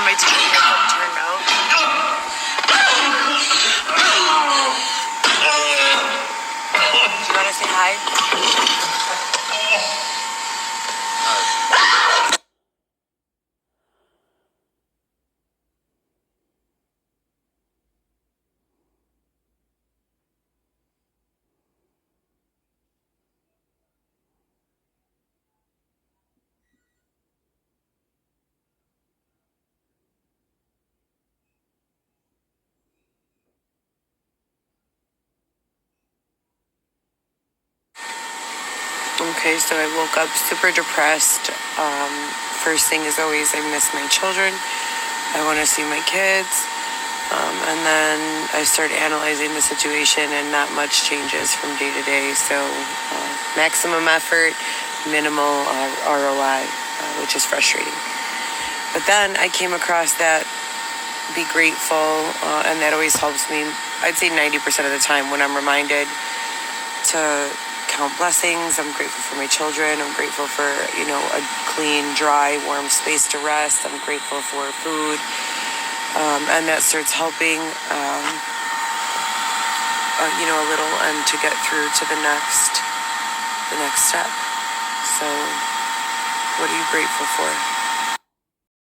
how my teen makeup turned out. Do you want to say hi? Okay, so I woke up super depressed. First thing is always I miss my children. I want to see my kids. And then I start analyzing the situation, and not much changes from day to day. So maximum effort, minimal ROI, which is frustrating. But then I came across that be grateful, and that always helps me. I'd say 90% of the time when I'm reminded to count blessings. I'm grateful for my children. I'm grateful for, a clean, dry, warm space to rest. I'm grateful for food. And that starts helping, a little, and to get through to the next step. So what are you grateful for?